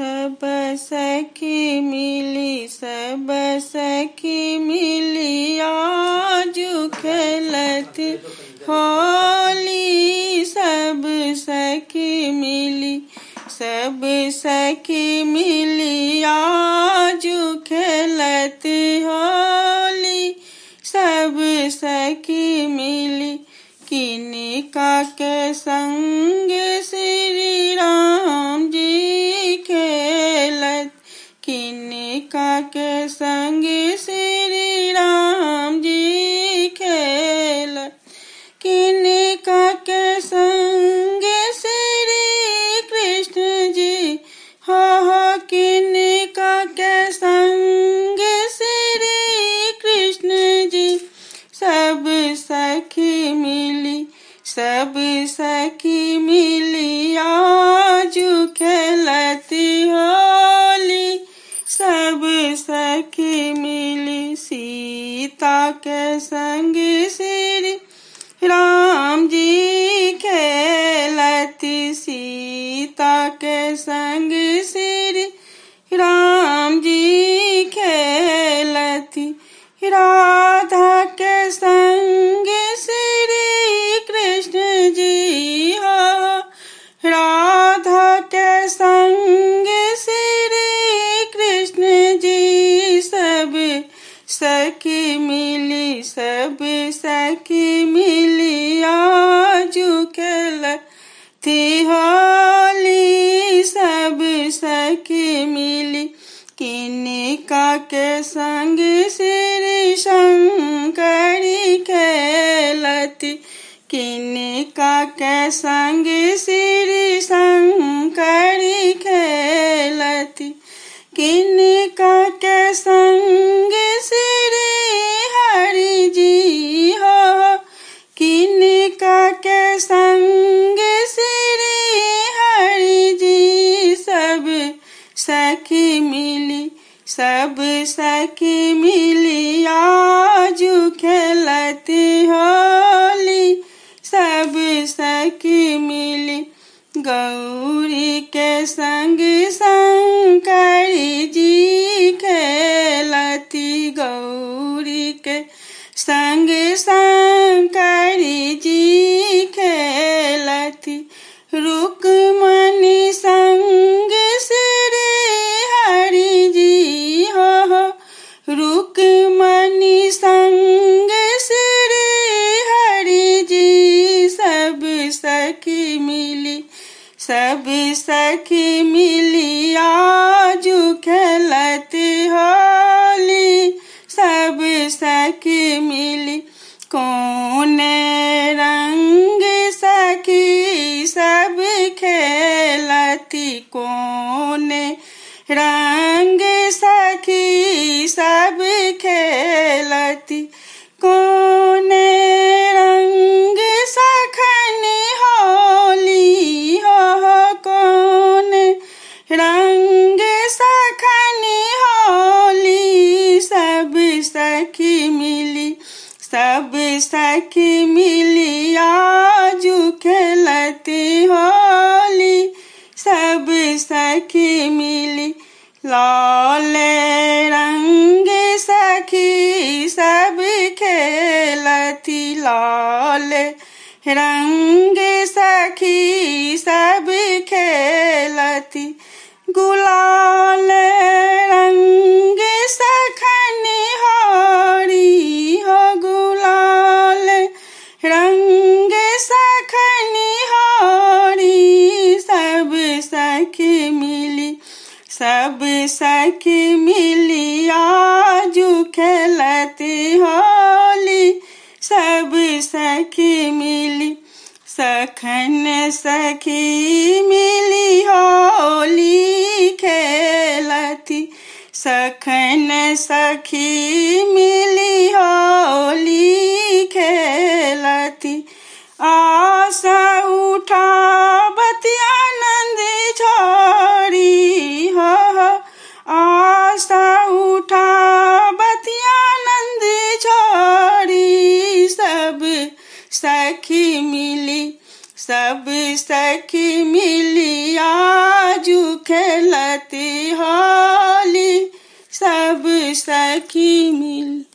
सब सखी मिली आजू खेलत होली। सब सखी मिली आजू खेलत होली। सब सखी मिली किनिका के संग श्री राम जी खेलत। किनिका के संग श्री राम जी खेलत। किनिका के संग श्री कृष्ण जी हो किनिका के संग श्री कृष्ण जी। सब सखी मिली आजू खेलत होली। सब सखी मिली सीता के संग श्री राम जी खेलत। सीता के संग श्री राम जी खेलत। राधा के संग श्री कृष्ण जी हो। राधा के संग श्री कृष्ण जी। सब सखी मिली आजू खेलती होली। सब सखी मिली किनिका के संग श्री शंकरी खेलती। किनिका के संग श्री शंकरी खेलती। किनिका के संग श्री हरि जी हो। किनिका के संग श्री हरि जी। सब सखी मिली आजू खेलती होली। सब सखी मिली गौरी के संग शंकरी जी खेलती। गौरी के संग शंकरी जी खेलती। रुक्मणी संग श्री हरि जी हो। रुक्मणी संग श्री हरि जी। सब सखी मिली आजू खेलती होली। सब सखी मिली कोने रंग सखी सब खेलती। कोने रंग सखी सब खेलती। कोने रंग सखन होली हो। कोने रंग सखन होली। सब सखी मिली आजू खेलती होली। सब सखी मिली लाल रंग सखी सब खेलती। लाल रंग सखी सब खेलती। गुलाल रंग सखन होरी हो। गुलाल रंग सखन होरी। सब सखी मिली आजू खेलती होली। सब सखी मिली सखन सखी मिली होली खेलती। सखन सखी मिली होली खेलती। आशा उठा बतिया नंद छोड़ी हो। आशा उठा बतिया नंद छोड़ी। सब सखी मिली आजू खेल खेलत होली सब सखी मिल।